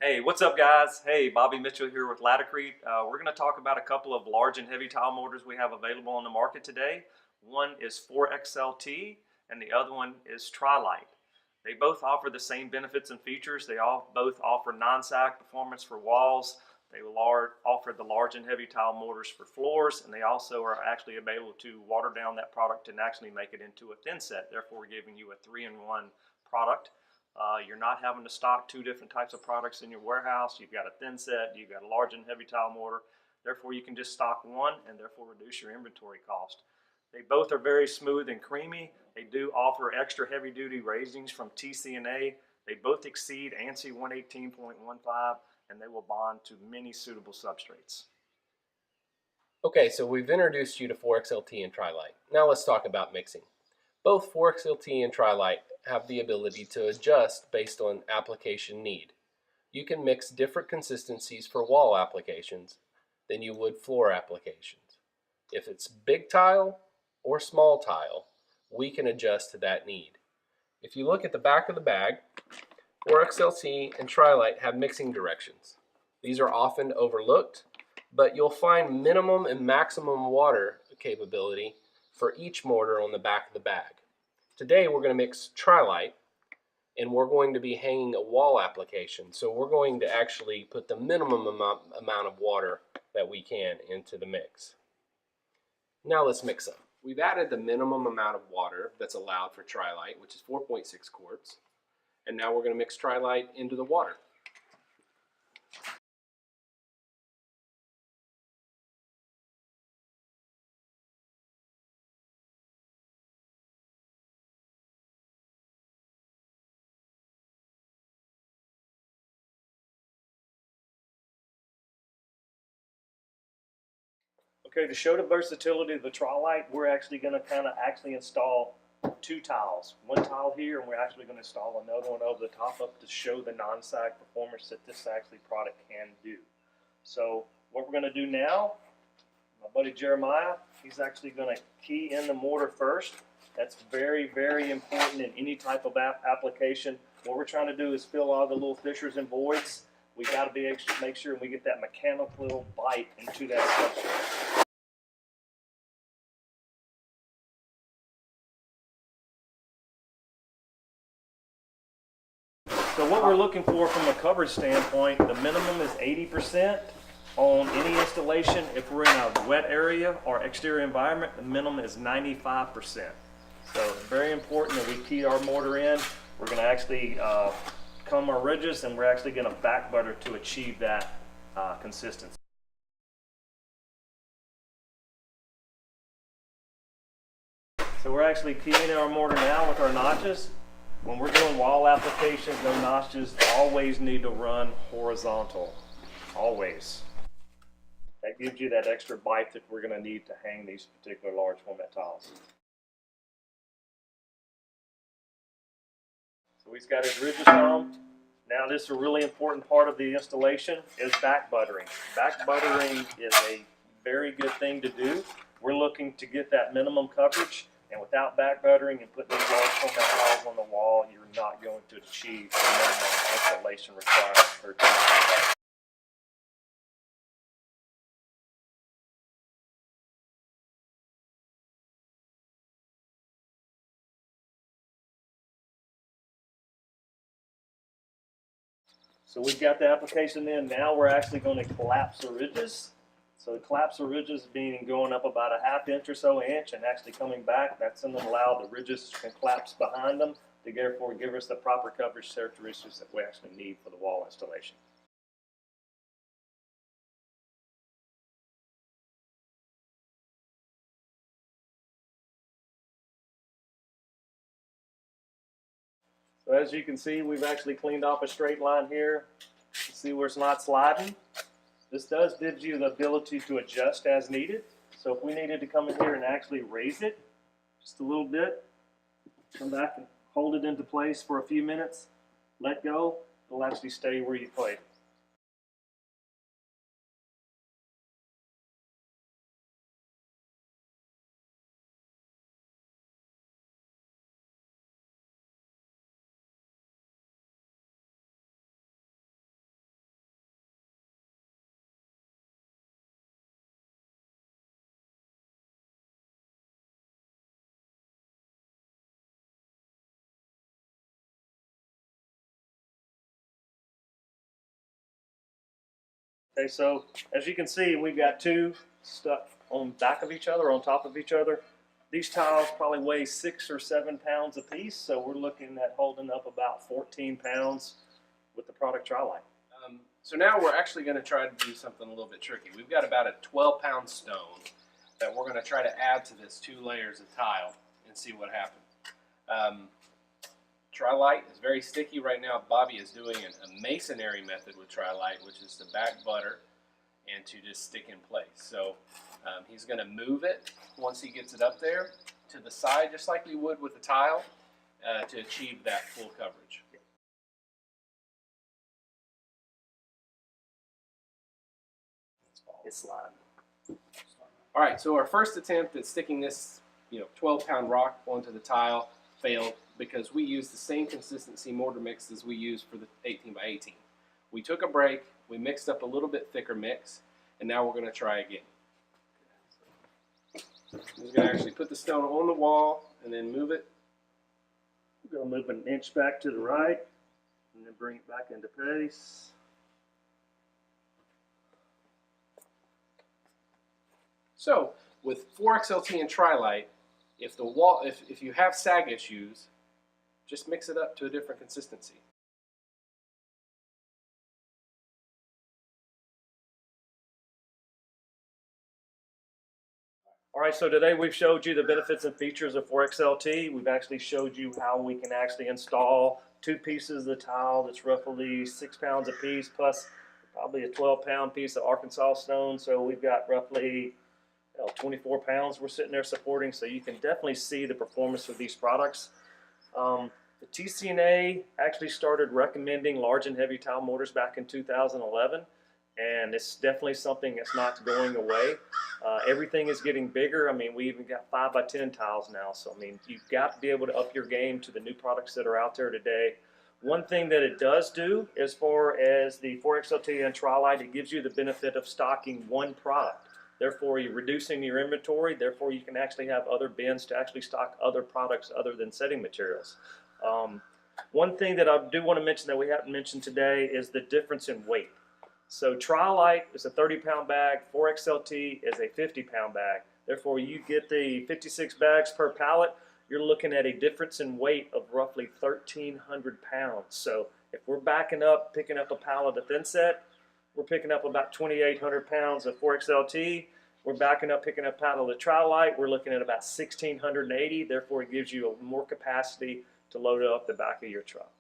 Hey, what's up guys? Hey, Bobby Mitchell here with Laticrete. We're going to talk about a couple of large and heavy tile mortars we have available on the market today. One is 4XLT and the other one is Tri-Lite. They both offer the same benefits and features. They both offer non-sag performance for walls. They offer the large and heavy tile mortars for floors, and they also are actually able to water down that product and actually make it into a thin set. Therefore, we're giving you a 3-in-1 product. You're not having to stock two different types of products in your warehouse. You've got a thin set, you've got a large and heavy tile mortar. Therefore, you can just stock one and therefore reduce your inventory cost. They both are very smooth and creamy. They do offer extra heavy duty ratings from TCNA. They both exceed ANSI 118.15 and they will bond to many suitable substrates. Okay, so we've introduced you to 4XLT and Tri-Lite. Now let's talk about mixing. Both 4XLT and Tri-Lite have the ability to adjust based on application need. You can mix different consistencies for wall applications than you would floor applications. If it's big tile or small tile, we can adjust to that need. If you look at the back of the bag, 4XLT and Tri-Lite have mixing directions. These are often overlooked, but you'll find minimum and maximum water capability for each mortar on the back of the bag. Today we're going to mix Tri-Lite and we're going to be hanging a wall application. So we're going to actually put the minimum amount of water that we can into the mix. Now let's mix them. We've added the minimum amount of water that's allowed for Tri-Lite, which is 4.6 quarts. And now we're going to mix Tri-Lite into the water. Okay, to show the versatility of the Tri-Lite, we're actually going to install two tiles. One tile here, and we're actually going to install another one over the top up to show the non-sag performance that this product can do. So what we're going to do now, my buddy Jeremiah, he's actually going to key in the mortar first. That's very, very important in any type of application. What we're trying to do is fill all the little fissures and voids. We got to make sure we get that mechanical bite into that substrate. So what we're looking for from a coverage standpoint, the minimum is 80% on any installation. If we're in a wet area or exterior environment, the minimum is 95%. So it's very important that we key our mortar in. We're going to actually comb our ridges, and we're actually going to back butter to achieve that consistency. So we're actually keying in our mortar now with our notches. When we're doing wall applications, those notches always need to run horizontal, always. That gives you that extra bite that we're going to need to hang these particular large format tiles. So he's got his ridges on. Now this is a really important part of the installation is back buttering. Back buttering is a very good thing to do. We're looking to get that minimum coverage. And without back buttering and putting these large format tiles on the wall, you're not going to achieve the minimum installation requirements for TCNA. So we've got the application in. Now we're actually going to collapse the ridges. So the collapse the ridges meaning going up about a ½ inch or so inch and actually coming back. That's going to allow the ridges to collapse behind them to therefore give us the proper coverage characteristics that we actually need for the wall installation. So as you can see, we've actually cleaned off a straight line here. You see where it's not sliding. This does give you the ability to adjust as needed. So if we needed to come in here and actually raise it just a little bit, come back and hold it into place for a few minutes, let go, it'll actually stay where you put it. Okay, so as you can see, we've got two stuck on back of each other, on top of each other. These tiles probably weigh 6 or 7 pounds a piece, so we're looking at holding up about 14 pounds with the product Tri-Lite. So now we're actually going to try to do something a little bit tricky. We've got about a 12-pound stone that we're going to try to add to this 2 layers of tile and see what happens. Tri-Lite is very sticky right now. Bobby is doing a masonry method with Tri-Lite, which is to back butter and to just stick in place. So he's going to move it once he gets it up there to the side, just like we would with the tile, to achieve that full coverage. It's sliding. All right, so our first attempt at sticking this 12-pound rock onto the tile failed because we used the same consistency mortar mix as we used for the 18 by 18. We took a break, we mixed up a little bit thicker mix, and now we're going to try again. I'm just going to actually put the stone on the wall and then move it. We're going to move an inch back to the right and then bring it back into place. So with 4XLT and Tri-Lite, if you have sag issues, just mix it up to a different consistency. All right, so today we've showed you the benefits and features of 4XLT. We've actually showed you how we can actually install 2 pieces of the tile that's roughly 6 pounds a piece, plus probably a 12-pound piece of Arkansas stone. So we've got roughly 24 pounds we're sitting there supporting, so you can definitely see the performance of these products. The TCNA actually started recommending large and heavy tile mortars back in 2011, and it's definitely something that's not going away. Everything is getting bigger. I mean, we even got 5 by 10 tiles now, so I mean, you've got to be able to up your game to the new products that are out there today. One thing that it does do, as far as the 4XLT and Tri-Lite, it gives you the benefit of stocking one product. Therefore, you're reducing your inventory. Therefore, you can actually have other bins to actually stock other products other than setting materials. One thing that I do want to mention that we haven't mentioned today is the difference in weight. So Tri-Lite is a 30-pound bag, 4XLT is a 50-pound bag. Therefore, you get the 56 bags per pallet. You're looking at a difference in weight of roughly 1,300 pounds. So if we're backing up, picking up a pallet of thin set, we're picking up about 2,800 pounds of 4XLT. We're backing up, picking up a pallet of Tri-Lite. We're looking at about 1,680. Therefore, it gives you more capacity to load up the back of your truck.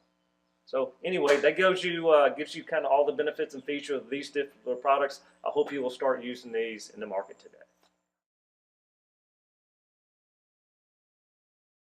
So anyway, that gives you kind of all the benefits and features of these different products. I hope you will start using these in the market today.